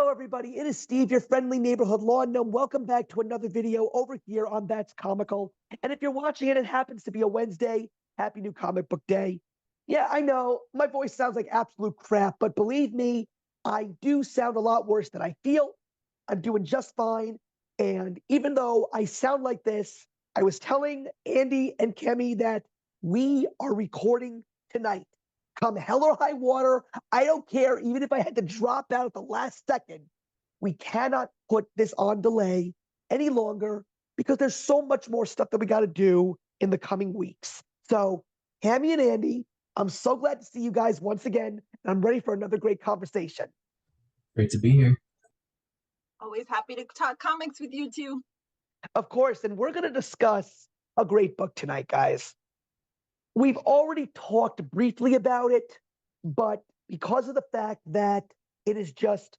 Hello, everybody. It is Steve, your friendly neighborhood lawn gnome. Welcome back to another video over here on That's Comical. And if you're watching it, it happens to be a Wednesday. Happy New Comic Book Day. Yeah, I know my voice sounds like absolute crap, but believe me, I do sound a lot worse than I feel. I'm doing just fine. And even though I sound like this, I was telling Andy and Kemi that we are recording tonight. Come hell or high water, I don't care. Even if I had to drop out at the last second, we cannot put this on delay any longer because there's so much more stuff that we got to do in the coming weeks. So, Hammy and Andy, I'm so glad to see you guys once again, and I'm ready for another great conversation. Great to be here. Always happy to talk comics with you two. Of course, and we're going to discuss a great book tonight, guys. We've already talked briefly about it, but because of the fact that it is just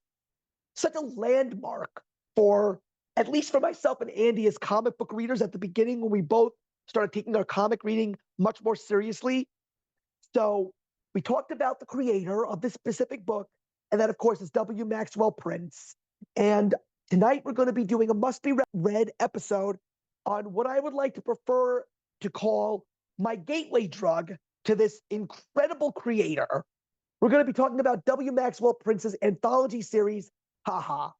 such a landmark for, at least for myself and Andy as comic book readers at the beginning when we both started taking our comic reading much more seriously. So we talked about the creator of this specific book, and that, of course, is W. Maxwell Prince. And tonight we're going to be doing a must-be-read episode on what I would like to prefer to call my gateway drug to this incredible creator. We're going to be talking about W. Maxwell Prince's anthology series, HaHa.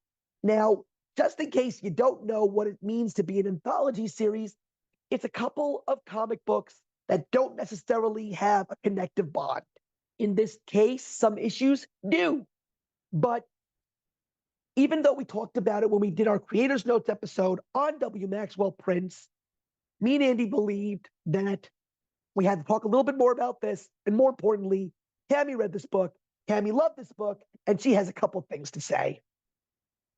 Now, just in case you don't know what it means to be an anthology series, it's a couple of comic books that don't necessarily have a connective bond. In this case, some issues do. But even though we talked about it when we did our Creator's Notes episode on W. Maxwell Prince, me and Andy believed that we had to talk a little bit more about this. And more importantly, Tammy read this book. Tammy loved this book, and she has a couple of things to say.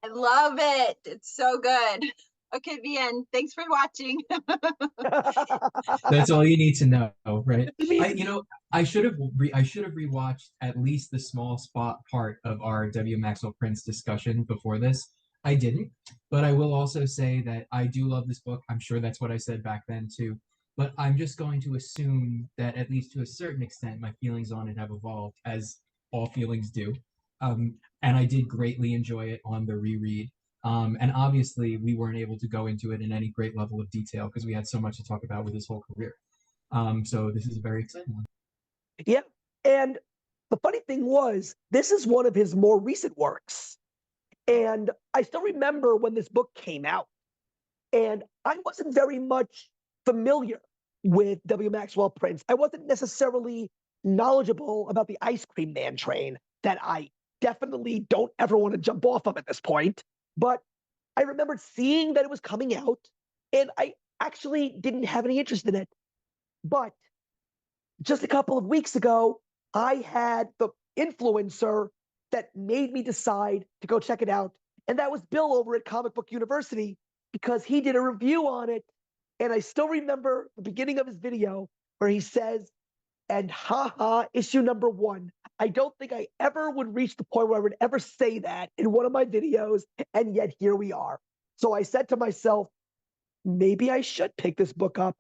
I love it. It's so good. Okay, the end. Thanks for watching. That's all you need to know, right? I should have rewatched at least the small spot part of our W. Maxwell Prince discussion before this. I didn't, but I will also say that I do love this book. I'm sure that's what I said back then too. But I'm just going to assume that at least to a certain extent, my feelings on it have evolved, as all feelings do. And I did greatly enjoy it on the reread. And obviously, we weren't able to go into it in any great level of detail because we had so much to talk about with his whole career. So this is a very exciting one. Yeah, and the funny thing was, this is one of his more recent works. And I still remember when this book came out, and I wasn't very much familiar with W. Maxwell Prince. I wasn't necessarily knowledgeable about the ice cream man train that I definitely don't ever want to jump off of at this point. But I remembered seeing that it was coming out, and I actually didn't have any interest in it. But just a couple of weeks ago, I had the influencer that made me decide to go check it out. And that was Bill over at Comic Book University, because he did a review on it. And I still remember the beginning of his video where he says, and HaHa issue number 1. I don't think I ever would reach the point where I would ever say that in one of my videos, and yet here we are. So I said to myself, maybe I should pick this book up.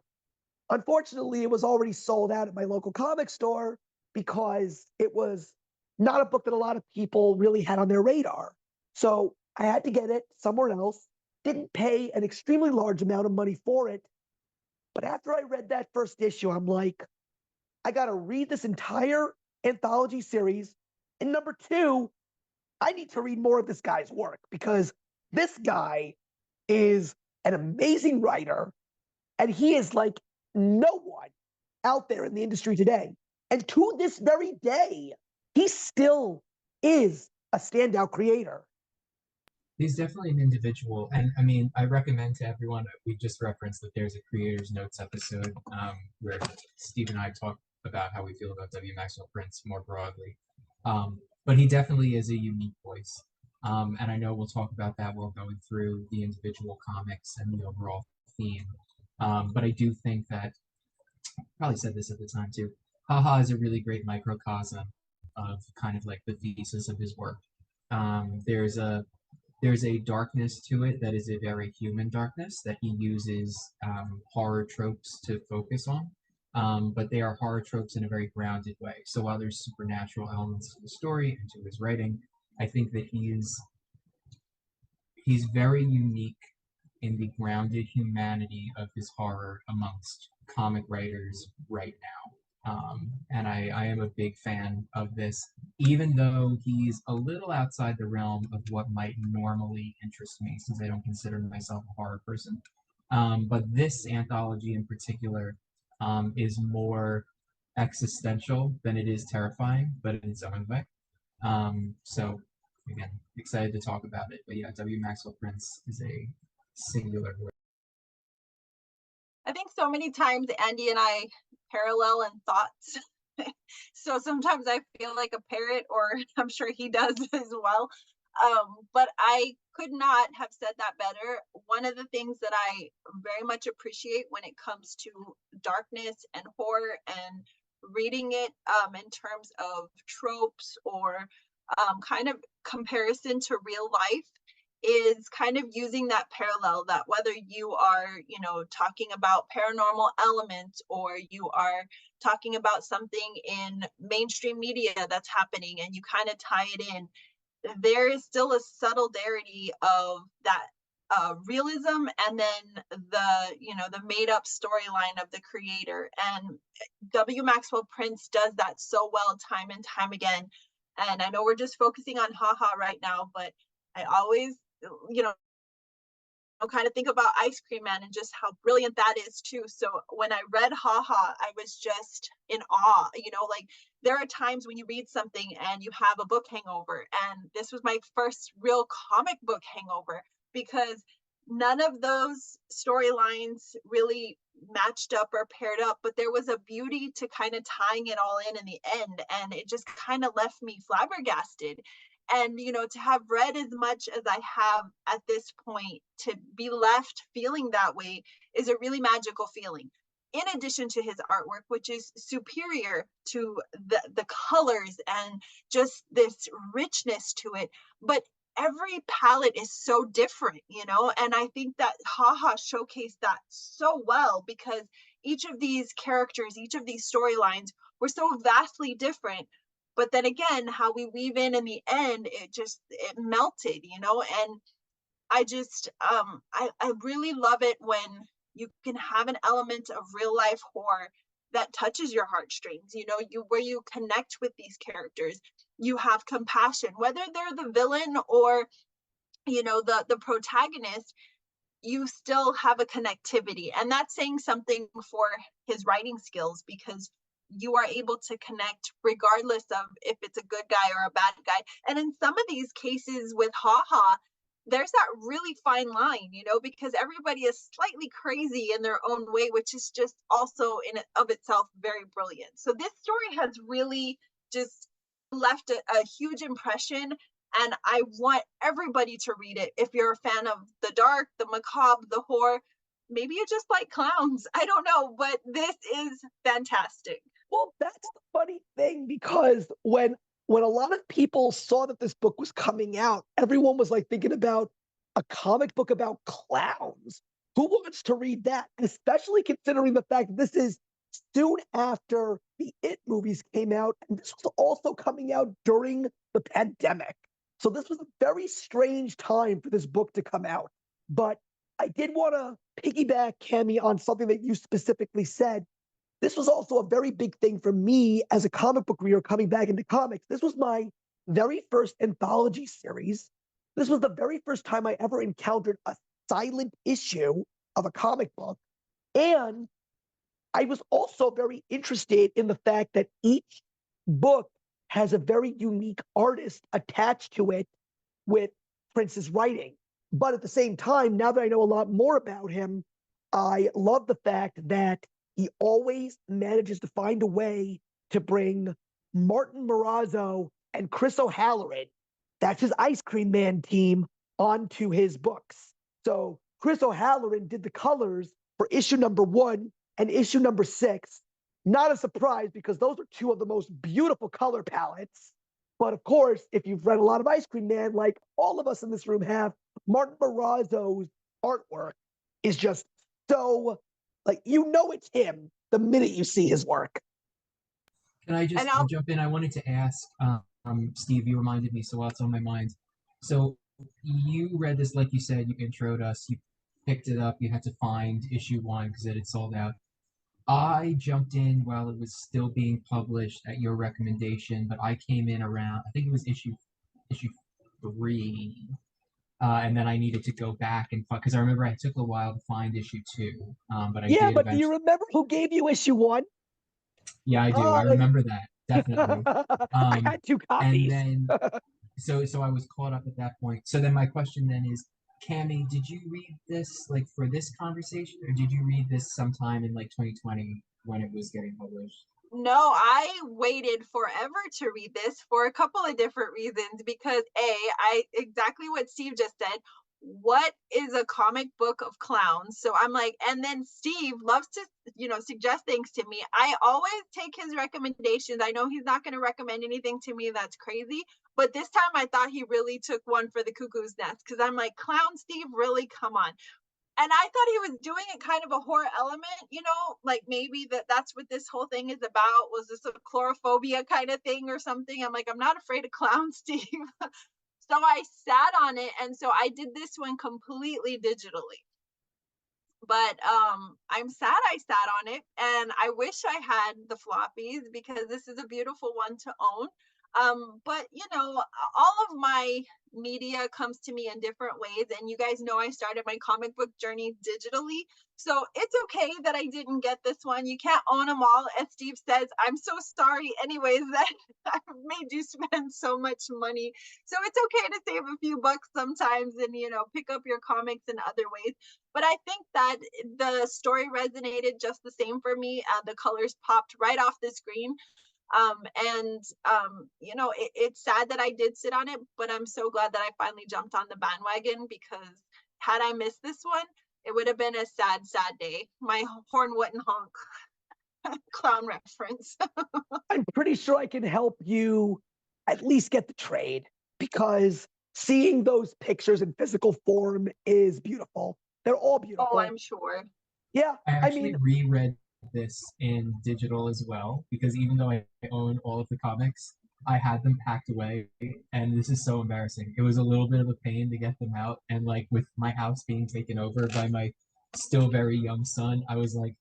Unfortunately, it was already sold out at my local comic store because it was not a book that a lot of people really had on their radar. So I had to get it somewhere else, didn't pay an extremely large amount of money for it. But after I read that first issue, I'm like, I got to read this entire anthology series. And number 2, I need to read more of this guy's work because this guy is an amazing writer, and he is like no one out there in the industry today. And to this very day, he still is a standout creator. He's definitely an individual. And I mean, I recommend to everyone, we just referenced that there's a Creator's Notes episode where Steve and I talk about how we feel about W. Maxwell Prince more broadly. But he definitely is a unique voice. And I know we'll talk about that while going through the individual comics and the overall theme. But I do think that, I probably said this at the time too, HaHa is a really great microcosm of kind of like the thesis of his work. There's a darkness to it that is a very human darkness that he uses horror tropes to focus on, but they are horror tropes in a very grounded way. So while there's supernatural elements to the story and to his writing, I think that he's he's very unique in the grounded humanity of his horror amongst comic writers right now. And I am a big fan of this, even though he's a little outside the realm of what might normally interest me, since I don't consider myself a horror person. But this anthology in particular is more existential than it is terrifying, but in its own way. So again, excited to talk about it. But yeah, W. Maxwell Prince is a singular word. I think so many times Andy and I parallel in thoughts. So sometimes I feel like a parrot, or I'm sure he does as well. But I could not have said that better. One of the things that I very much appreciate when it comes to darkness and horror and reading it in terms of tropes or kind of comparison to real life is kind of using that parallel, that whether you are, you know, talking about paranormal elements or you are talking about something in mainstream media that's happening and you kind of tie it in, there is still a subtlety of that realism and then the, you know, the made up storyline of the creator. And W. Maxwell Prince does that so well time and time again. And I know we're just focusing on HaHa right now, but I always, you know, kind of think about Ice Cream Man and just how brilliant that is too. So when I read HaHa, I was just in awe. You know, like there are times when you read something and you have a book hangover, and this was my first real comic book hangover because none of those storylines really matched up or paired up, but there was a beauty to kind of tying it all in the end, and it just kind of left me flabbergasted. And you know, to have read as much as I have at this point, to be left feeling that way is a really magical feeling, in addition to his artwork, which is superior to the colors and just this richness to it. But every palette is so different, you know, and I think that HaHa showcased that so well because each of these characters, each of these storylines were so vastly different. But then again, how we weave in the end, it melted, you know. And I just I really love it when you can have an element of real life horror that touches your heartstrings, you know, you where you connect with these characters, you have compassion, whether they're the villain or, you know, the protagonist, you still have a connectivity. And that's saying something for his writing skills, because you are able to connect regardless of if it's a good guy or a bad guy. And in some of these cases with HaHa, there's that really fine line, you know, because everybody is slightly crazy in their own way, which is just also in of itself very brilliant. So this story has really just left a huge impression, and I want everybody to read it. If you're a fan of the dark, the macabre, the horror, maybe you just like clowns, I don't know, but this is fantastic. Well, that's the funny thing, because when a lot of people saw that this book was coming out, everyone was like thinking about a comic book about clowns. Who wants to read that? Especially considering the fact that this is soon after the It movies came out, and this was also coming out during the pandemic. So this was a very strange time for this book to come out. But I did want to piggyback, Cami, on something that you specifically said. This was also a very big thing for me as a comic book reader coming back into comics. This was my very first anthology series. This was the very first time I ever encountered a silent issue of a comic book. And I was also very interested in the fact that each book has a very unique artist attached to it with Prince's writing. But at the same time, now that I know a lot more about him, I love the fact that he always manages to find a way to bring Martin Morazzo and Chris O'Halloran, that's his Ice Cream Man team, onto his books. So Chris O'Halloran did the colors for issue number 1 and issue number 6. Not a surprise, because those are two of the most beautiful color palettes. But of course, if you've read a lot of Ice Cream Man, like all of us in this room have, Martin Morazzo's artwork is just so, like, you know it's him the minute you see his work. Can I just jump in? I wanted to ask, Steve, you reminded me, so well, it's on my mind. So you read this, like you said, you introed us, you picked it up, you had to find issue 1 because it had sold out. I jumped in while it was still being published at your recommendation, but I came in around, I think it was issue 3. And then I needed to go back and because I remember it took a while to find issue 2, but I Yeah, did but do you eventually. remember who gave you issue 1? Yeah, I do. I Uh, remember that definitely. I Um, had 2 and copies. then so I was caught up at that point. So then my question then is, Cami, did you read this like for this conversation, or did you read this sometime in like 2020 when it was getting published? No, I waited forever to read this for a couple of different reasons because I exactly what Steve just said. What is a comic book of clowns? So I'm like, and then Steve loves to, suggest things to me. I always take his recommendations. I know he's not going to recommend anything to me that's crazy, but this time I thought he really took one for the cuckoo's nest because I'm like, clown Steve, really? Come on. And I thought he was doing it kind of a horror element, like maybe that's what this whole thing is about. Was this a chlorophobia kind of thing or something? I'm like, I'm not afraid of clowns, Steve. So I sat on it, and so I did this one completely digitally. But I'm sad I sat on it, and I wish I had the floppies because this is a beautiful one to own. But all of my media comes to me in different ways, and you guys know I started my comic book journey digitally, so it's okay that I didn't get this one. You can't own them all, as Steve says. I'm so sorry anyways that I've made you spend so much money. So it's okay to save a few bucks sometimes and pick up your comics in other ways. But I think that the story resonated just the same for me. The colors popped right off the screen. It's sad that I did sit on it, but I'm so glad that I finally jumped on the bandwagon because had I missed this one, it would have been a sad, sad day. My horn wouldn't honk. Clown reference. I'm pretty sure I can help you at least get the trade because seeing those pictures in physical form is beautiful. They're all Oh, beautiful. I'm sure. Yeah, I I actually mean, reread this in digital as well because even though I own all of the comics, I had them packed away, and this is so embarrassing. It was a little bit of a pain to get them out, and like with my house being taken over by my still very young son, I was like,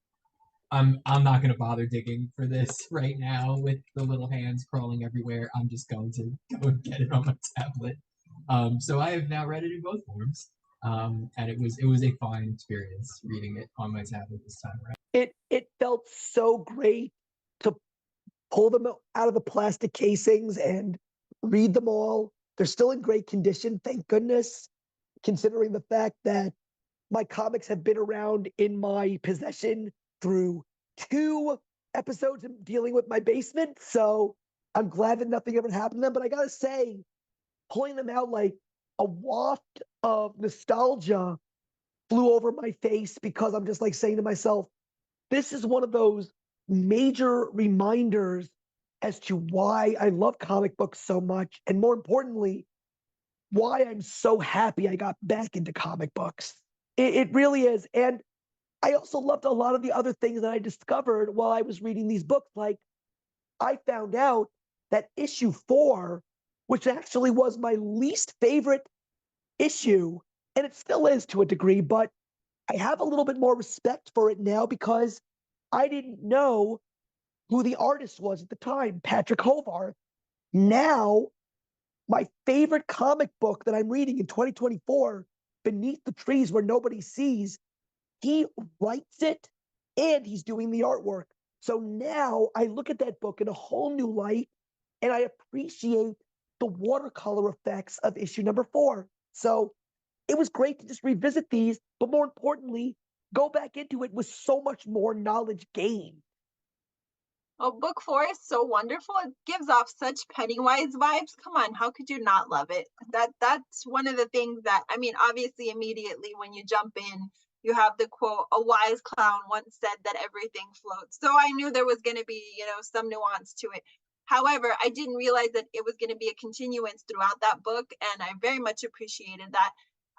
I'm not gonna bother digging for this right now with the little hands crawling everywhere. I'm just going to go and get it on my tablet. So I have now read it in both forms, and it was a fine experience reading it on my tablet this time around. it felt so great to pull them out of the plastic casings and read them all. They're still in great condition, thank goodness, considering the fact that my comics have been around in my possession through 2 episodes of dealing with my basement. So I'm glad that nothing ever happened to them. But I gotta say, pulling them out, like a waft of nostalgia flew over my face because I'm just like saying to myself, this is one of those major reminders as to why I love comic books so much. And more importantly, why I'm so happy I got back into comic books. It really is. And I also loved a lot of the other things that I discovered while I was reading these books. Like, I found out that issue 4, which actually was my least favorite issue, and it still is to a degree, but I have a little bit more respect for it now because I didn't know who the artist was at the time, Patrick Hovarth. Now, my favorite comic book that I'm reading in 2024, Beneath the Trees Where Nobody Sees, he writes it and he's doing the artwork. So now I look at that book in a whole new light and I appreciate the watercolor effects of issue number 4. So it was great to just revisit these, but more importantly, go back into it with so much more knowledge gained. Oh, book 4 is so wonderful. It gives off such Pennywise vibes. Come on, how could you not love it? That's one of the things that, I mean, obviously immediately when you jump in, you have the quote, a wise clown once said that everything floats. So I knew there was going to be, some nuance to it. However, I didn't realize that it was going to be a continuance throughout that book, and I very much appreciated that.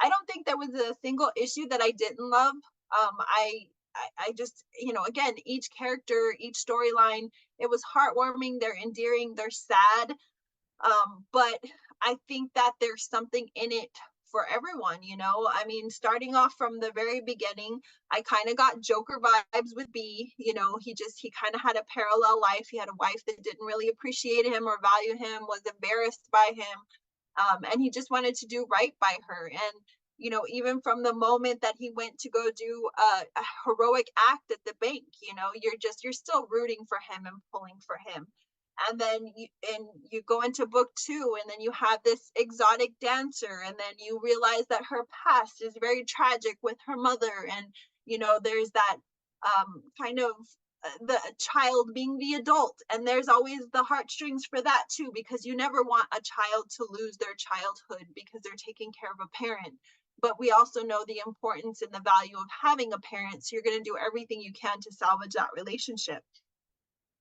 I don't think there was a single issue that I didn't love. I just, again, each character, each storyline, it was heartwarming. They're endearing. They're sad. But I think that there's something in it for everyone, you know? I mean, starting off from the very beginning, I kind of got Joker vibes with B. You know, he kind of had a parallel life. He had a wife that didn't really appreciate him or value him, was embarrassed by him. And he just wanted to do right by her. And you know, even from the moment that he went to go do a heroic act at the bank, you know, you're still rooting for him and pulling for him. And then you go into book two, and then you have this exotic dancer, and then you realize that her past is very tragic with her mother, and you know, there's that kind of the child being the adult, and there's always the heartstrings for that too, because you never want a child to lose their childhood because they're taking care of a parent. But we also know the importance and the value of having a parent, so you're going to do everything you can to salvage that relationship.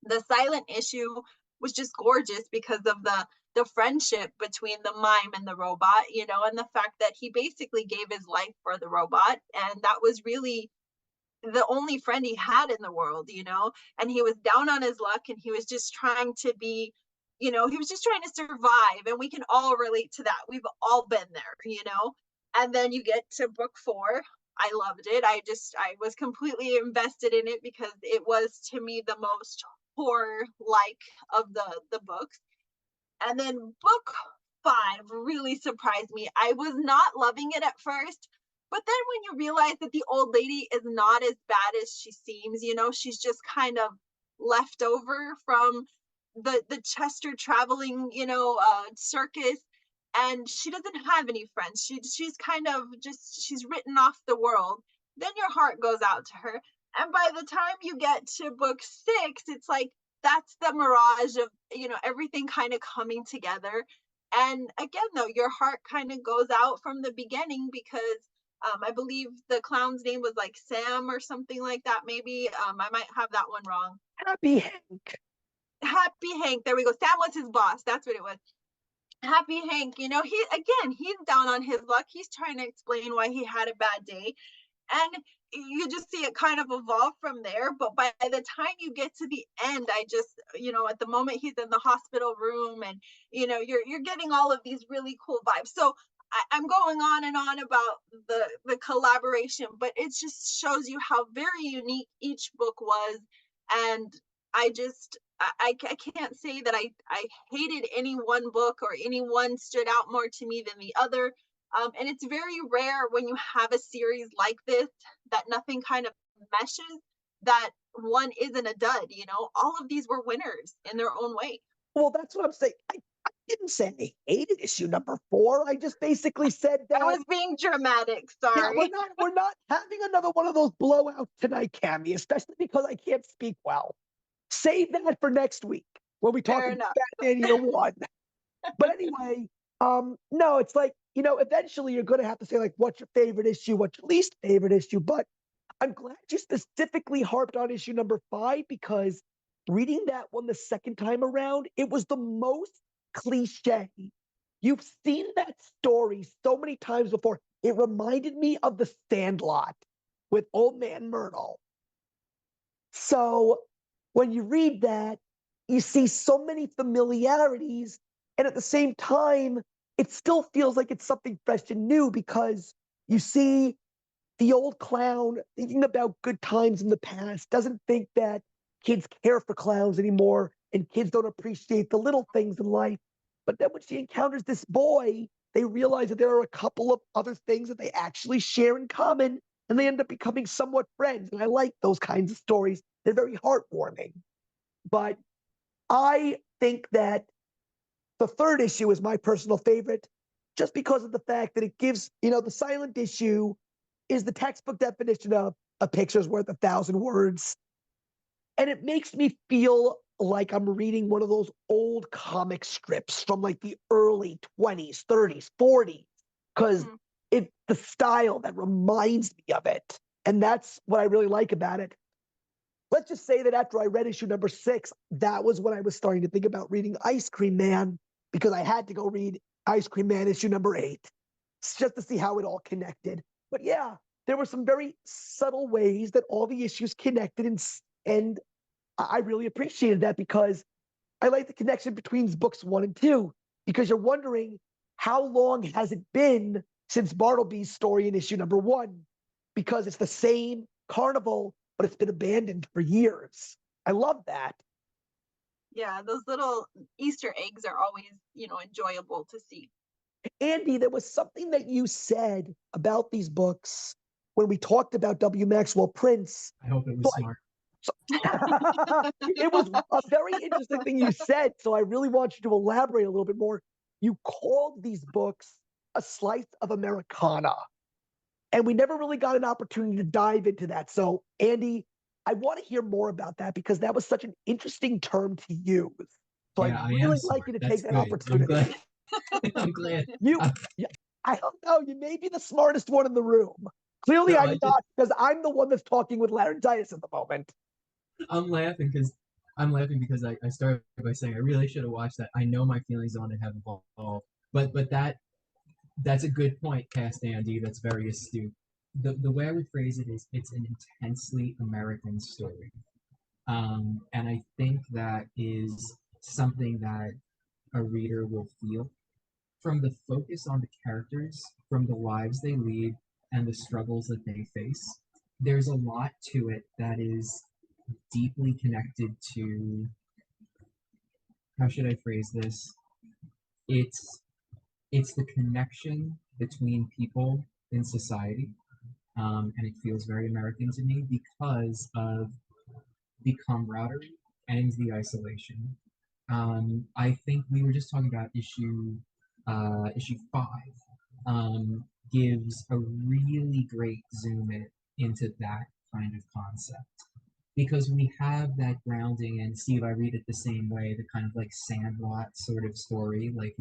The silent issue was just gorgeous because of the friendship between the mime and the robot, you know, and the fact that he basically gave his life for the robot, and that was really the only friend he had in the world, you know, and he was down on his luck, and he was just trying to be, you know, he was just trying to survive, and we can all relate to that. We've all been there, you know. And then you get to book four. I loved it. I was completely invested in it because it was, to me, the most horror like of the books. And then book five really surprised me. I was not loving it at first, but then when you realize that the old lady is not as bad as she seems, you know, she's just kind of left over from the Chester traveling, you know, circus, and she doesn't have any friends. She's kind of just, she's written off the world. Then your heart goes out to her. And by the time you get to book six, it's like that's the mirage of, you know, everything kind of coming together. And again, though, your heart kind of goes out from the beginning because I believe the clown's name was like Sam or something like that. Maybe I might have that one wrong. Happy Hank. Happy Hank. There we go. Sam was his boss. That's what it was. Happy Hank, you know, he's down on his luck. He's trying to explain why he had a bad day. And you just see it kind of evolve from there. But by the time you get to the end, I just, you know, at the moment he's in the hospital room, and you know, you're getting all of these really cool vibes. So I'm going on and on about the collaboration, but it just shows you how very unique each book was. And I just I can't say that I hated any one book or any one stood out more to me than the other. And it's very rare when you have a series like this that nothing kind of meshes, that one isn't a dud. You know, all of these were winners in their own way. Well, that's what I'm saying. I didn't say I hated issue number 4. I just basically said that I was being dramatic. Sorry. yeah, we're not having another one of those blowouts tonight, Cammy, especially because I can't speak well. Save that for next week when we talk Fair about enough. Batman Year One. But anyway, no, it's like, you know, eventually you're gonna have to say, like, what's your favorite issue, what's your least favorite issue. But I'm glad you specifically harped on issue number 5, because reading that one the second time around, it was the most cliche. You've seen that story so many times before. It reminded me of The Sandlot with Old Man Myrtle. So when you read that, you see so many familiarities, and at the same time, it still feels like it's something fresh and new, because you see the old clown thinking about good times in the past, doesn't think that kids care for clowns anymore, and kids don't appreciate the little things in life. But then when she encounters this boy, they realize that there are a couple of other things that they actually share in common, and they end up becoming somewhat friends. And I like those kinds of stories. They're very heartwarming. But I think that the third issue is my personal favorite, just because of the fact that it gives, you know, the silent issue is the textbook definition of a picture's worth 1,000 words. And it makes me feel like I'm reading one of those old comic strips from like the early 20s, 30s, 40s, because it's the style that reminds me of it. And that's what I really like about it. Let's just say that after I read issue number 6, that was when I was starting to think about reading Ice Cream Man, because I had to go read Ice Cream Man issue number 8, just to see how it all connected. But yeah, there were some very subtle ways that all the issues connected, and I really appreciated that, because I like the connection between books 1 and 2, because you're wondering, how long has it been since Bartleby's story in issue number 1? Because it's the same carnival, but it's been abandoned for years. I love that. Yeah, those little Easter eggs are always, enjoyable to see. Andy, there was something that you said about these books when we talked about W. Maxwell Prince. I hope it was smart. It was a very interesting thing you said, so I really want you to elaborate a little bit more. You called these books a slice of Americana, and we never really got an opportunity to dive into that. So, Andy, I want to hear more about that because that was such an interesting term to use. So Yeah, I'd really like you to take that opportunity. I'm glad. I'm glad. I don't know, you may be the smartest one in the room. Clearly, No, I'm not, because I'm the one that's talking with laryngitis at the moment. I'm laughing because I started by saying I really should have watched that. I know my feelings on it have evolved, but that's a good point, Cast Andy. That's very astute. The way I would phrase it is it's an intensely American story, and I think that is something that a reader will feel from the focus on the characters, from the lives they lead, and the struggles that they face. There's a lot to it that is deeply connected to, how should I phrase this? It's it's the connection between people in society, and it feels very American to me because of the camaraderie and the isolation. I think we were just talking about issue 5, gives a really great zoom in into that kind of concept because we have that grounding. And Steve, I read it the same way, the kind of like Sandlot sort of story, like,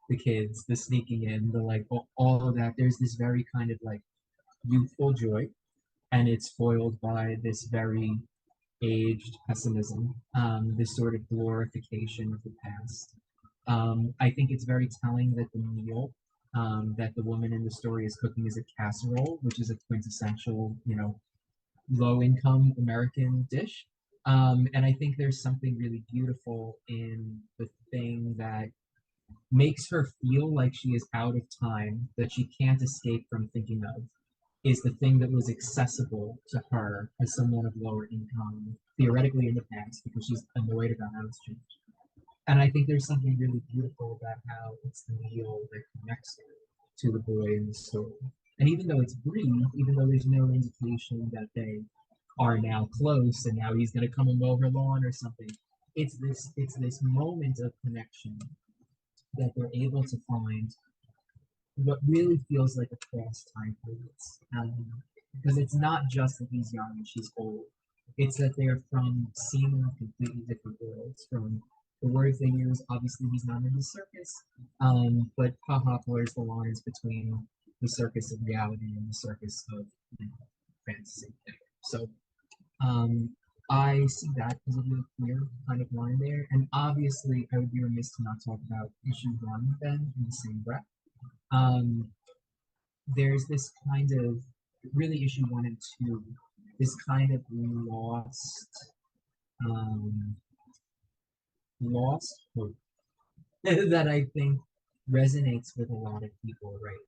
the kids, the sneaking in, the like all of that. There's this very kind of like youthful joy, and it's foiled by this very aged pessimism, this sort of glorification of the past. I think it's very telling that the meal that the woman in the story is cooking is a casserole, which is a quintessential, low income American dish. And I think there's something really beautiful in the thing that makes her feel like she is out of time, that she can't escape from thinking of, is the thing that was accessible to her as someone of lower income, theoretically in the past, because she's annoyed about how it's changed. And I think there's something really beautiful about how it's the meal that connects her to the boy in the story. And even though it's brief, even though there's no indication that they are now close and now he's going to come and mow her lawn or something, it's this moment of connection that they're able to find what really feels like across time periods. Because it's not just that he's young and she's old. It's that they're from seemingly completely different worlds. From the words they use, obviously he's not in the circus, but HaHa blurs the lines between the circus of reality and the circus of, fantasy. So I see that as a really clear kind of line there. And obviously, I would be remiss to not talk about issue 1 then in the same breath. There's this kind of, really, issue 1 and 2, this kind of lost hope that I think resonates with a lot of people right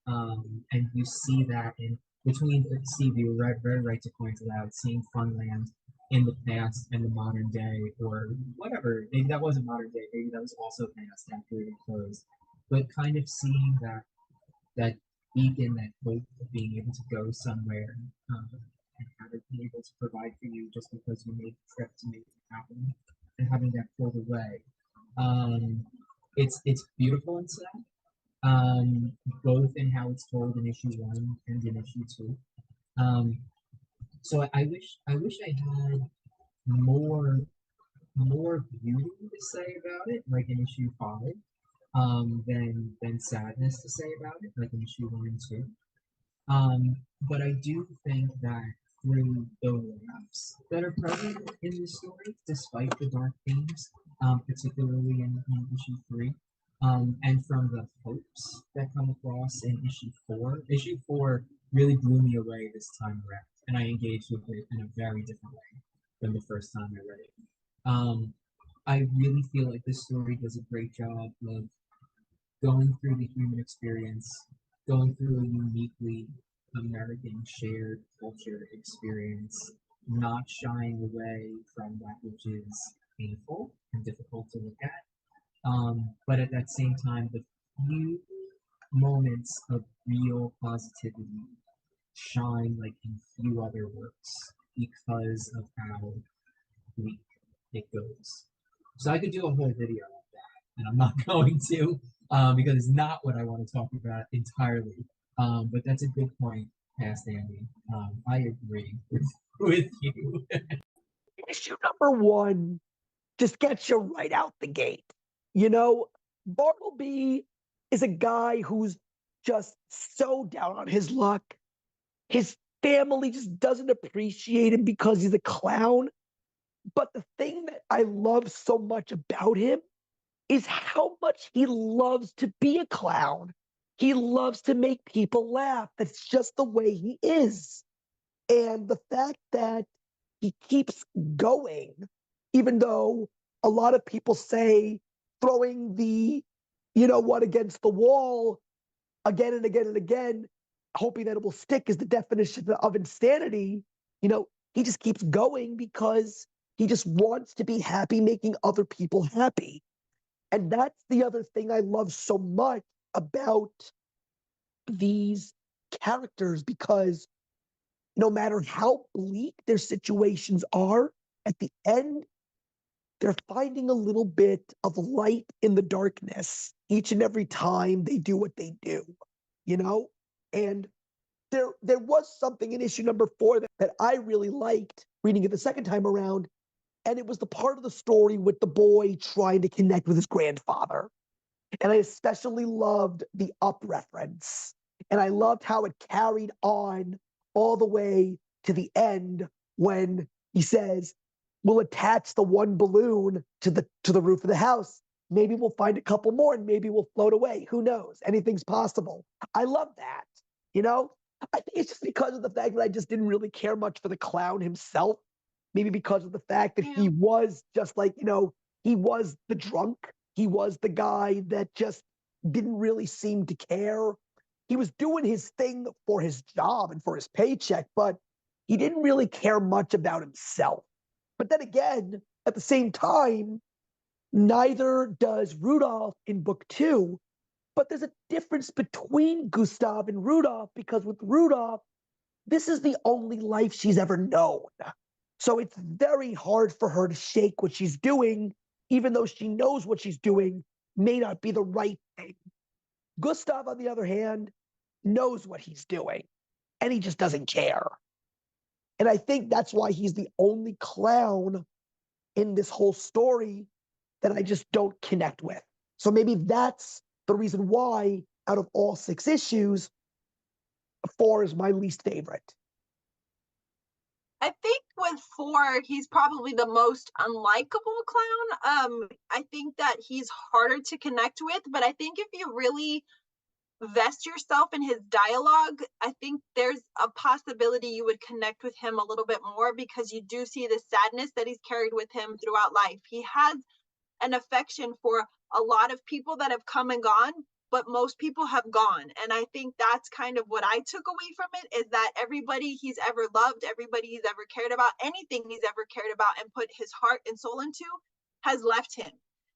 now. And you see that in between, Steve, you were very right to point it out, seeing Funland in the past and the modern day, or whatever. Maybe that wasn't modern day, maybe that was also past after it closed. But kind of seeing that beacon, that hope of being able to go somewhere, and have it be able to provide for you just because you made the trip to make it happen, and having that pulled away. It's beautiful and sad, both in how it's told in issue 1 and in issue 2. So I wish I had more beauty to say about it, like in issue 5, than sadness to say about it, like in issue 1 and 2. But I do think that through the laughs that are present in the story, despite the dark themes, particularly in issue 3, and from the hopes that come across in issue 4 really blew me away this time around, and I engaged with it in a very different way than the first time I read it. I really feel like this story does a great job of going through the human experience, going through a uniquely American shared culture experience, not shying away from that which is painful and difficult to look at. But at that same time, the few moments of real positivity shine like in few other works because of how bleak it goes. So I could do a whole video on that, and I'm not going to because it's not what I want to talk about entirely. But that's a good point, past Andy. I agree with you. Issue number one just gets you right out the gate. You know, Bartleby is a guy who's just so down on his luck. His family just doesn't appreciate him because he's a clown. But the thing that I love so much about him is how much he loves to be a clown. He loves to make people laugh. That's just the way he is. And the fact that he keeps going, even though a lot of people say throwing the, you know what, against the wall again and again and again, hoping that it will stick is the definition of insanity. You know, he just keeps going because he just wants to be happy, making other people happy. And that's the other thing I love so much about these characters, because no matter how bleak their situations are, at the end, they're finding a little bit of light in the darkness each and every time they do what they do, you know? And there was something in issue number 4 that I really liked reading it the second time around, and it was the part of the story with the boy trying to connect with his grandfather. And I especially loved the up reference. And I loved how it carried on all the way to the end when he says, we'll attach the one balloon to the roof of the house. Maybe we'll find a couple more and maybe we'll float away. Who knows? Anything's possible. I love that. You know, I think it's just because of the fact that I just didn't really care much for the clown himself. Maybe because of the fact that he was just like, you know, he was the drunk. He was the guy that just didn't really seem to care. He was doing his thing for his job and for his paycheck, but he didn't really care much about himself. But then again, at the same time, neither does Rudolph in book 2. But there's a difference between Gustav and Rudolph, because with Rudolph, this is the only life she's ever known. So it's very hard for her to shake what she's doing, even though she knows what she's doing may not be the right thing. Gustav, on the other hand, knows what he's doing, and he just doesn't care. And I think that's why he's the only clown in this whole story that I just don't connect with. So maybe that's the reason why, out of all 6 issues, 4 is my least favorite. I think with 4, he's probably the most unlikable clown. I think that he's harder to connect with, but I think if you really vest yourself in his dialogue, I think there's a possibility you would connect with him a little bit more, because you do see the sadness that he's carried with him throughout life. He has an affection for a lot of people that have come and gone, but most people have gone. And I think that's kind of what I took away from it, is that everybody he's ever loved, everybody he's ever cared about, anything he's ever cared about and put his heart and soul into has left him.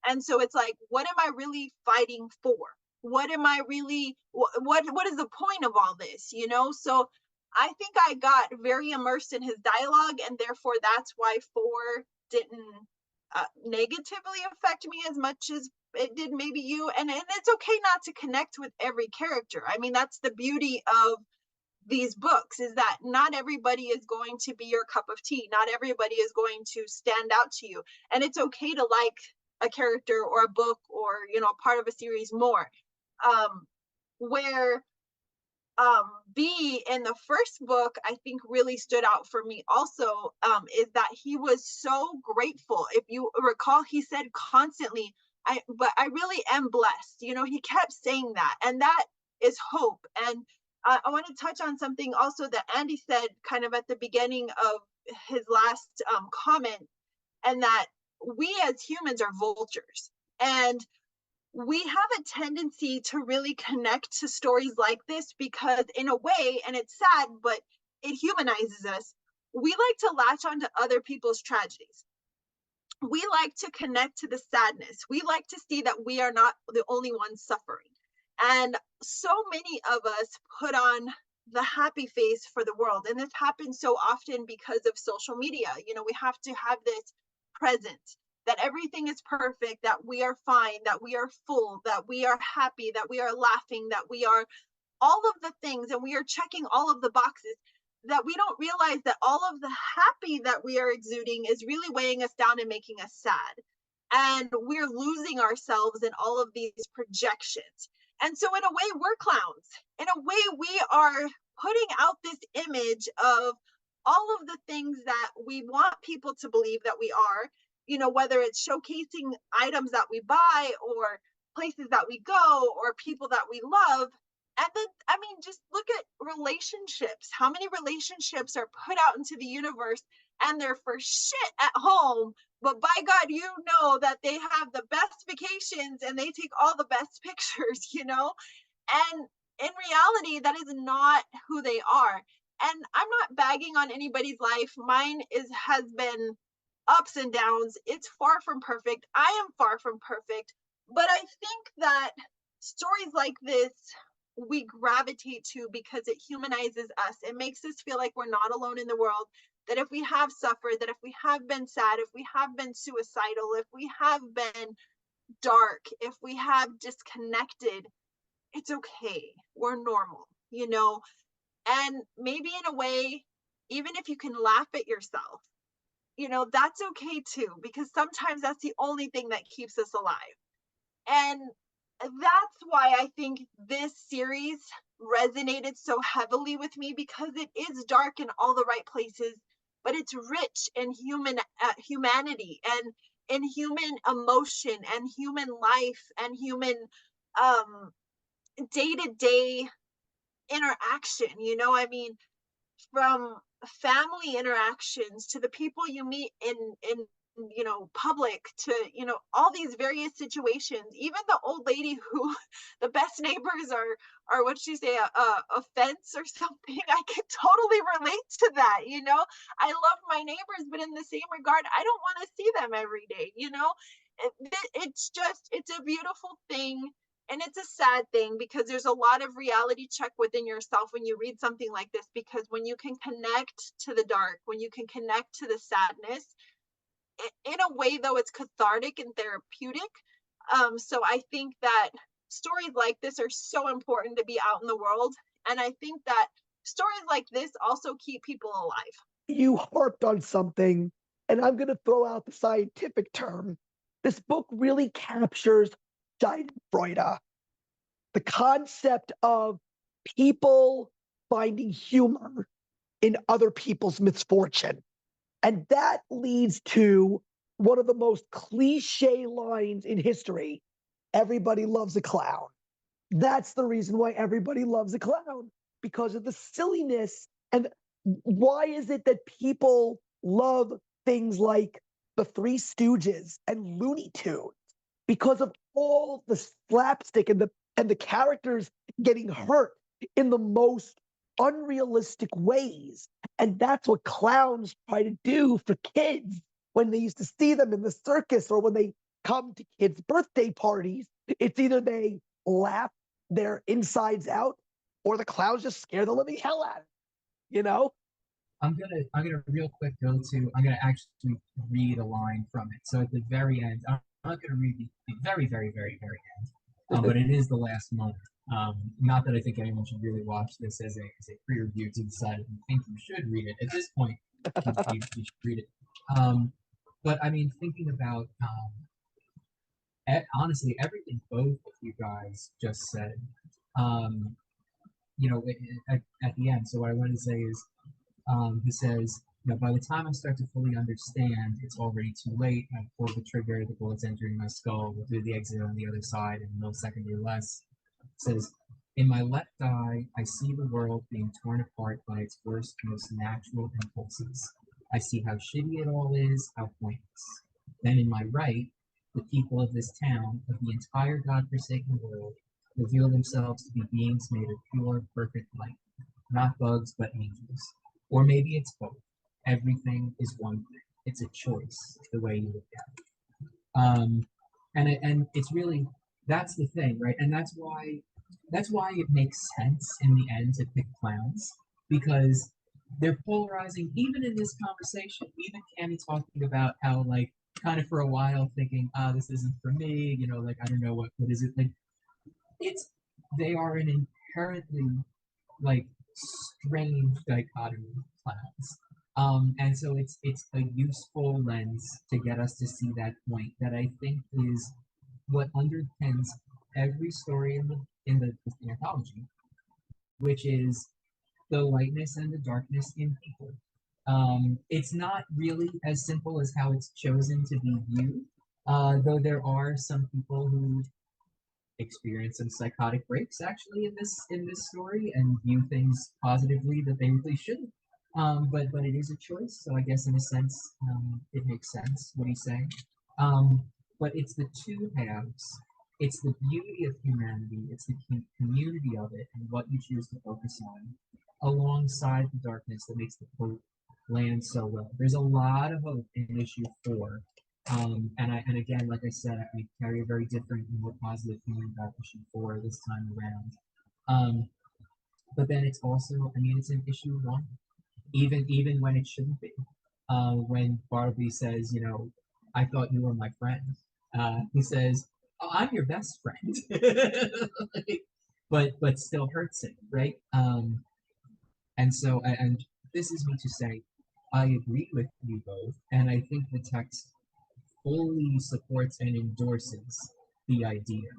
And so it's like, what am I really fighting for? What am I really, what is the point of all this, you know? So I think I got very immersed in his dialogue, and therefore that's why 4 didn't negatively affect me as much as it did maybe you. And it's okay not to connect with every character. I mean, that's the beauty of these books, is that not everybody is going to be your cup of tea. Not everybody is going to stand out to you. And it's okay to like a character or a book or, you know, part of a series more. Where B in the first book, I think really stood out for me also, is that he was so grateful. If you recall, he said constantly, but I really am blessed. You know, he kept saying that, and that is hope. And I want to touch on something also that Andy said kind of at the beginning of his last comment, and that we as humans are vultures. And we have a tendency to really connect to stories like this because, in a way, and it's sad, but it humanizes us. We like to latch onto other people's tragedies. We like to connect to the sadness. We like to see that we are not the only ones suffering. And so many of us put on the happy face for the world. And this happens so often because of social media. You know, we have to have this present that everything is perfect, that we are fine, that we are full, that we are happy, that we are laughing, that we are all of the things, and we are checking all of the boxes, that we don't realize that all of the happy that we are exuding is really weighing us down and making us sad. And we're losing ourselves in all of these projections. And so, in a way, we're clowns. In a way, we are putting out this image of all of the things that we want people to believe that we are, you know, whether it's showcasing items that we buy or places that we go or people that we love. And then, I mean, just look at relationships. How many relationships are put out into the universe and they're for shit at home, but by God, you know that they have the best vacations and they take all the best pictures, you know? And in reality, that is not who they are. And I'm not bagging on anybody's life. Mine has been ups and downs. It's far from perfect. I am far from perfect. But I think that stories like this we gravitate to because it humanizes us. It makes us feel like we're not alone in the world, that if we have suffered, that if we have been sad, if we have been suicidal, if we have been dark, if we have disconnected, it's okay. We're normal, you know? And maybe in a way, even if you can laugh at yourself, you know, that's okay too, because sometimes that's the only thing that keeps us alive. And that's why I think this series resonated so heavily with me, because it is dark in all the right places, but it's rich in humanity and in human emotion and human life and human um day-to-day interaction. You know, I mean, from family interactions to the people you meet in you know public, to you know all these various situations, even the old lady who the best neighbors are what she say, a fence or something. I can totally relate to that, you know. I love my neighbors, but in the same regard, I don't want to see them every day, you know. It's just, it's a beautiful thing. And it's a sad thing because there's a lot of reality check within yourself when you read something like this, because when you can connect to the dark, when you can connect to the sadness, in a way though, it's cathartic and therapeutic. So I think that stories like this are so important to be out in the world. And I think that stories like this also keep people alive. You harped on something, and I'm going to throw out the scientific term. This book really captures Schadenfreude, the concept of people finding humor in other people's misfortune. And that leads to one of the most cliche lines in history: everybody loves a clown. That's the reason why everybody loves a clown, because of the silliness. And why is it that people love things like the Three Stooges and Looney Tunes? Because of all the slapstick and the characters getting hurt in the most unrealistic ways. And that's what clowns try to do for kids when they used to see them in the circus or when they come to kids' birthday parties. It's either they laugh their insides out or the clowns just scare the living hell out of them, you know? I'm gonna real quick I'm gonna actually read a line from it. So at the very end, I'm not gonna read the very, very, very, very end, but it is the last moment. Not that I think anyone should really watch this as a pre-review to decide if you think you should read it. At this point, you should read it. But I mean, thinking about honestly everything both of you guys just said, um, you know, at the end. So what I wanted to say is, he says, you know, by the time I start to fully understand, it's already too late. I pull the trigger, the bullet's entering my skull, we'll do the exit on the other side in a millisecond or less. It says, in my left eye, I see the world being torn apart by its worst, most natural impulses. I see how shitty it all is, how pointless. Then in my right, the people of this town, of the entire godforsaken world, reveal themselves to be beings made of pure, perfect light, not bugs, but angels. Or maybe it's both. Everything is one thing. It's a choice, the way you look at it. And it's really, that's the thing, right? And that's why it makes sense in the end to pick clowns, because they're polarizing. Even in this conversation, even Cammy talking about how, like, kind of for a while thinking, this isn't for me, you know, like, I don't know what is it, like, it's, they are an inherently, like, strange dichotomy of clowns. And so it's a useful lens to get us to see that point that I think is what underpins every story in the anthology, which is the lightness and the darkness in people. It's not really as simple as how it's chosen to be viewed, though there are some people who experience some psychotic breaks actually in this story and view things positively that they really shouldn't. But it is a choice, so I guess in a sense it makes sense what he's saying. But it's the two halves. It's the beauty of humanity. It's the community of it and what you choose to focus on, alongside the darkness that makes the hope land so well. There's a lot of hope in issue 4, and again, like I said, I carry a very different and more positive feeling about issue 4 this time around. But then it's also, I mean, it's in issue 1, even when it shouldn't be. When Bartleby says, you know, I thought you were my friend. He says, oh, I'm your best friend, but still hurts him, right? And so, and this is me to say, I agree with you both, and I think the text fully supports and endorses the idea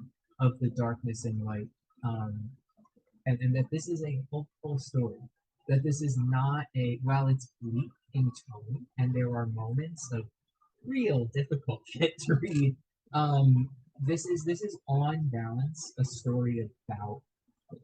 of the darkness and light, and that this is a hopeful story. That this is not a, while it's bleak in tone, and there are moments of real difficult shit to read. This is on balance a story about hope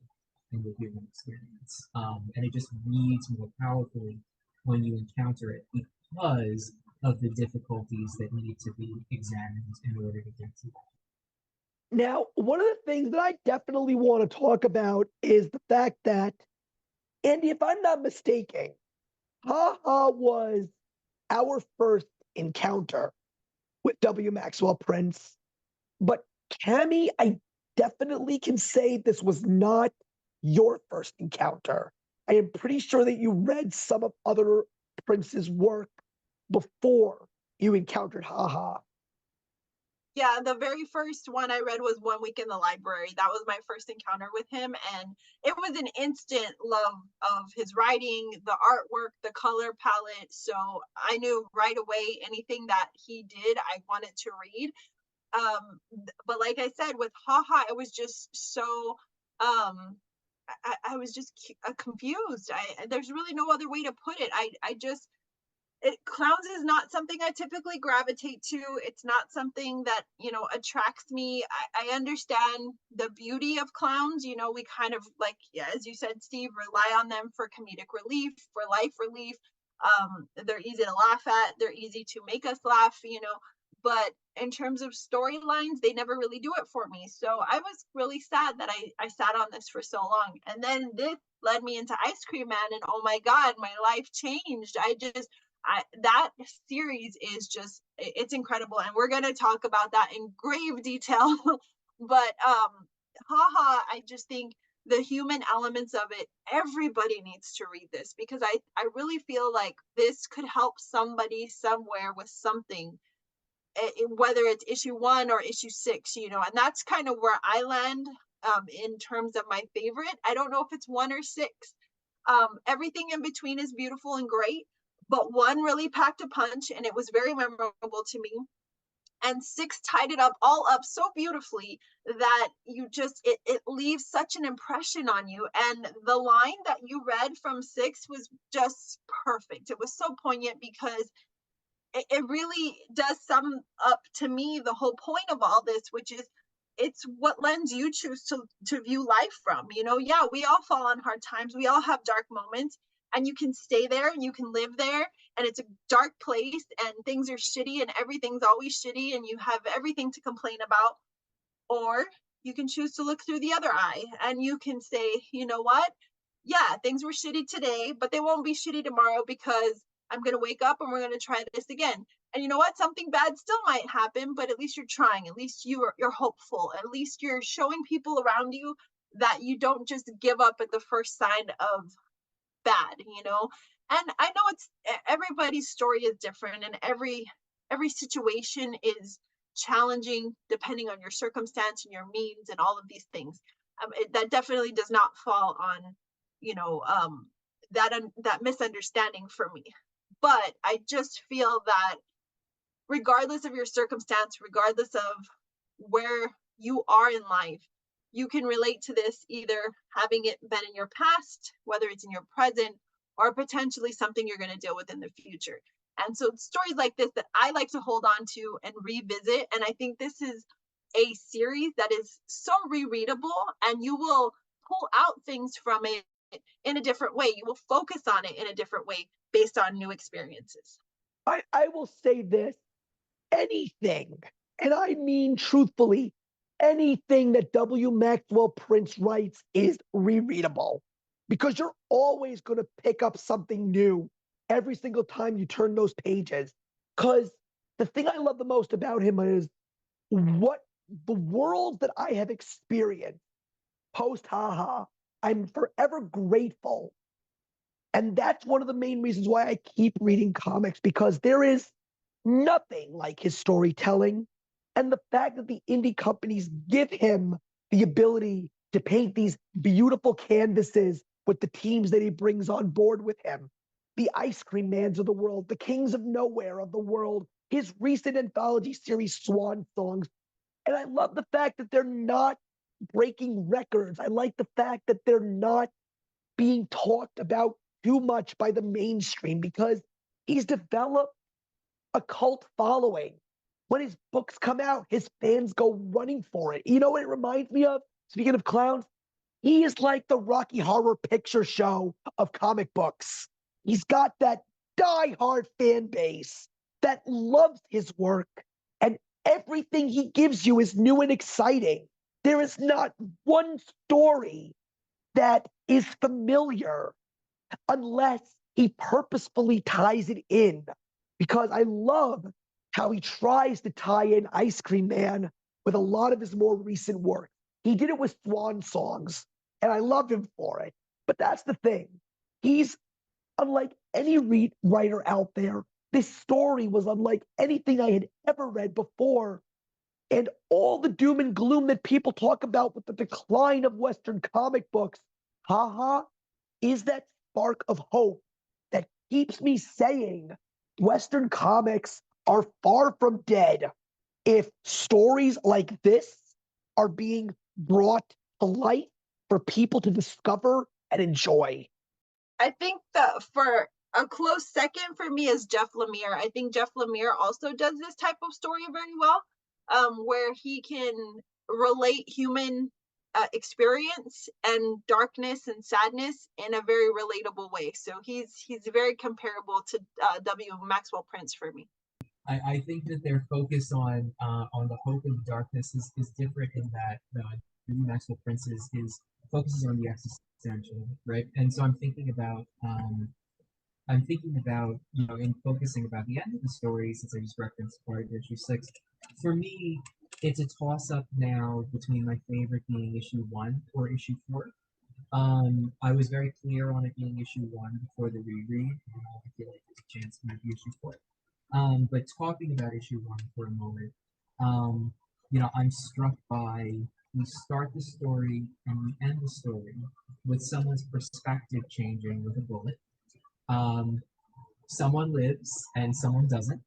in the human experience, and it just reads more powerfully when you encounter it because of the difficulties that need to be examined in order to get to that. Now, one of the things that I definitely want to talk about is the fact that, Andy, if I'm not mistaken, HaHa was our first encounter with W. Maxwell Prince. But Cammy, I definitely can say this was not your first encounter. I am pretty sure that you read some of other Prince's work before you encountered HaHa. Yeah, the very first one I read was One Week in the Library. That was my first encounter with him, and it was an instant love of his writing, the artwork, the color palette. So I knew right away anything that he did, I wanted to read. But like I said, with HaHa, it was just so I was just confused. There's really no other way to put it. I just clowns is not something I typically gravitate to. It's not something that, you know, attracts me. I understand the beauty of clowns. You know, we kind of, like, yeah, as you said, Steve, rely on them for comedic relief, for life relief. They're easy to laugh at. They're easy to make us laugh, you know, but in terms of storylines, they never really do it for me. So I was really sad that I sat on this for so long. And then this led me into Ice Cream Man, and oh my God, my life changed. That series is just, it's incredible, and we're going to talk about that in grave detail. But HaHa, I just think the human elements of it, everybody needs to read this, because I really feel like this could help somebody somewhere with something, whether it's issue 1 or issue 6, you know. And that's kind of where I land in terms of my favorite. I don't know if it's 1 or 6. Everything in between is beautiful and great, but 1 really packed a punch, and it was very memorable to me. And 6 tied it up all up so beautifully that you just, it leaves such an impression on you. And the line that you read from 6 was just perfect. It was so poignant, because it really does sum up to me the whole point of all this, which is, it's what lens you choose to view life from. You know, yeah, we all fall on hard times, we all have dark moments, and you can stay there and you can live there, and it's a dark place and things are shitty and everything's always shitty and you have everything to complain about. Or you can choose to look through the other eye and you can say, you know what? Yeah, things were shitty today, but they won't be shitty tomorrow because I'm going to wake up and we're going to try this again. And you know what? Something bad still might happen, but at least you're trying. At least you're hopeful. At least you're showing people around you that you don't just give up at the first sign of bad, you know? And I know it's everybody's story is different and every situation is challenging depending on your circumstance and your means and all of these things. That definitely does not fall on, you know, that misunderstanding for me. But I just feel that regardless of your circumstance, regardless of where you are in life, you can relate to this either having it been in your past, whether it's in your present, or potentially something you're going to deal with in the future. And so stories like this that I like to hold on to and revisit. And I think this is a series that is so rereadable, and you will pull out things from it in a different way. You will focus on it in a different way based on new experiences. I will say this, anything, and I mean truthfully, anything that W. Maxwell Prince writes is rereadable because you're always going to pick up something new every single time you turn those pages. Because the thing I love the most about him is what the world that I have experienced post HaHa, I'm forever grateful. And that's one of the main reasons why I keep reading comics, because there is nothing like his storytelling. And the fact that the indie companies give him the ability to paint these beautiful canvases with the teams that he brings on board with him, the Ice Cream Mans of the world, the Kings of Nowhere of the world, his recent anthology series, Swan Songs. And I love the fact that they're not breaking records. I like the fact that they're not being talked about too much by the mainstream, because he's developed a cult following. When his books come out, his fans go running for it. You know what it reminds me of? Speaking of clowns, he is like the Rocky Horror Picture Show of comic books. He's got that die-hard fan base that loves his work, and everything he gives you is new and exciting. There is not one story that is familiar unless he purposefully ties it in. Because I love how he tries to tie in Ice Cream Man with a lot of his more recent work. He did it with Swan Songs, and I love him for it. But that's the thing. He's unlike any writer out there. This story was unlike anything I had ever read before. And all the doom and gloom that people talk about with the decline of Western comic books, HaHa is that spark of hope that keeps me saying Western comics are far from dead if stories like this are being brought to light for people to discover and enjoy. I think that for a close second for me is Jeff Lemire. I think Jeff Lemire also does this type of story very well, where he can relate human experience and darkness and sadness in a very relatable way. So he's very comparable to W. Maxwell Prince for me. I think that their focus on the hope and the darkness is different in that Maxwell Prince is focuses on the existential, right? And so I'm thinking about in focusing about the end of the story, since I just referenced part of issue 6. For me, it's a toss up now between my favorite being issue 1 or issue 4. I was very clear on it being issue 1 before the reread. I feel like there's a chance it might be issue 4. But talking about issue 1 for a moment, I'm struck by we start the story and we end the story with someone's perspective changing with a bullet. Someone lives and someone doesn't.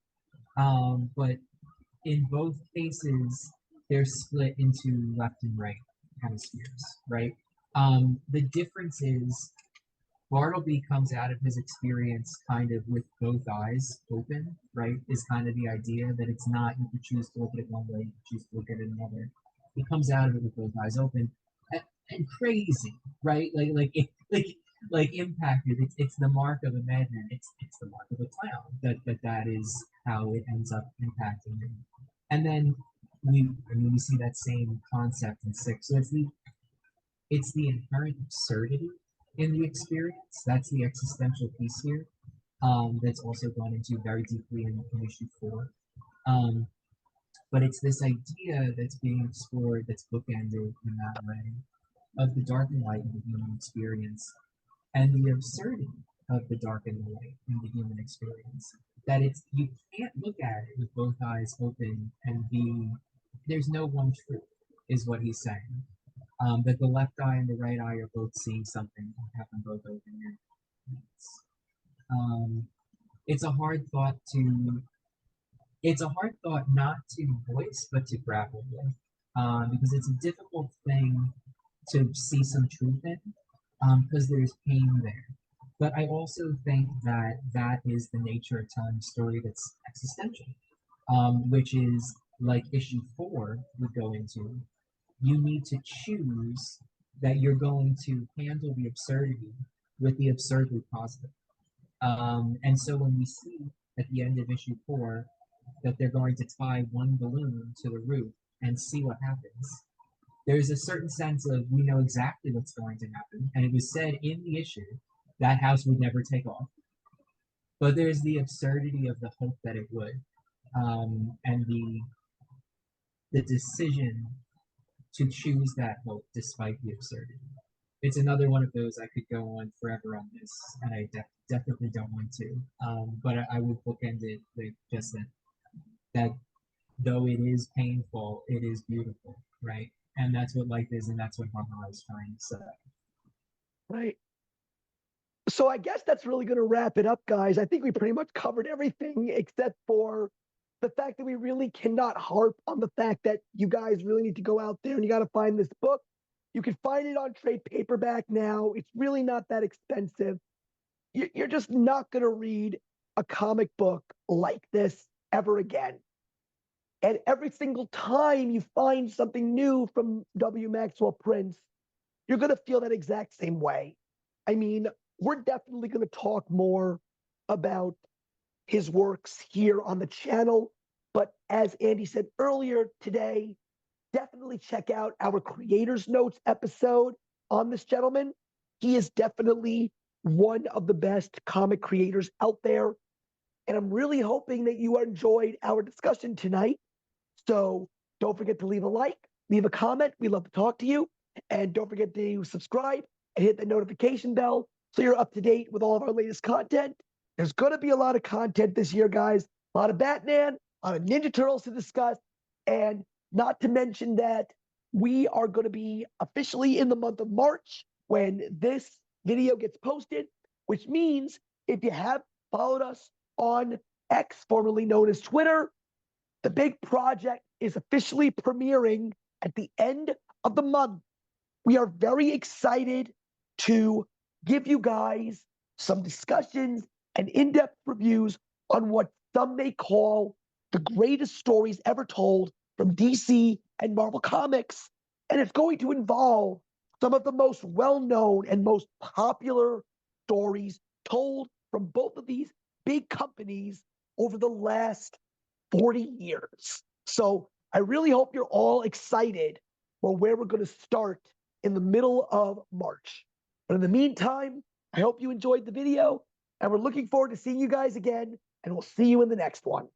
But in both cases, they're split into left and right hemispheres, right? The difference is Bartleby comes out of his experience kind of with both eyes open, right? Is kind of the idea that it's not you can choose to look at it one way, you can choose to look at it another. He comes out of it with both eyes open and crazy, right? like impacted. It's the mark of a madman. It's the mark of a clown. That is how it ends up impacting him. And then we see that same concept in six. So it's the inherent absurdity in the experience. That's the existential piece here. That's also gone into very deeply in issue four. Um, but it's this idea that's being explored, that's bookended in that way, of the dark and light in the human experience, and the absurdity of the dark and the light in the human experience. That it's you can't look at it with both eyes open and be there's no one truth, is what he's saying. That the left eye and the right eye are both seeing something, have them both open. Um, it's a hard thought to it's a hard thought not to voice but to grapple with, because it's a difficult thing to see some truth in, because there's pain there. But I also think that that is the nature of telling a story that's existential, which is like issue four would go into. You need to choose that you're going to handle the absurdity with the absurdly positive. And so when we see at the end of issue four that they're going to tie one balloon to the roof and see what happens, there's a certain sense of we know exactly what's going to happen. And it was said in the issue that house would never take off. But there's the absurdity of the hope that it would, and the decision to choose that hope despite the absurdity. It's another one of those I could go on forever on this, and I definitely don't want to. But I would bookend it with just that though it is painful, it is beautiful, right? And that's what life is, and that's what HaHa is trying to say. Right. So I guess that's really going to wrap it up, guys. I think we pretty much covered everything except for the fact that we really cannot harp on the fact that you guys really need to go out there and you got to find this book. You can find it on trade paperback now. It's really not that expensive. You're just not going to read a comic book like this ever again. And every single time you find something new from W. Maxwell Prince, you're going to feel that exact same way. I mean, we're definitely going to talk more about his works here on the channel. But as Andy said earlier today, definitely check out our creators notes episode on this gentleman. He is definitely one of the best comic creators out there. And I'm really hoping that you enjoyed our discussion tonight. So don't forget to leave a like, leave a comment. We love to talk to you. And don't forget to subscribe and hit the notification bell so you're up to date with all of our latest content. There's going to be a lot of content this year, guys. A lot of Batman, a lot of Ninja Turtles to discuss. And not to mention that we are going to be officially in the month of March when this video gets posted, which means if you have followed us on X, formerly known as Twitter, the big project is officially premiering at the end of the month. We are very excited to give you guys some discussions and in-depth reviews on what some may call the greatest stories ever told from DC and Marvel Comics. And it's going to involve some of the most well-known and most popular stories told from both of these big companies over the last 40 years. So I really hope you're all excited for where we're going to start in the middle of March. But in the meantime, I hope you enjoyed the video, and we're looking forward to seeing you guys again, and we'll see you in the next one.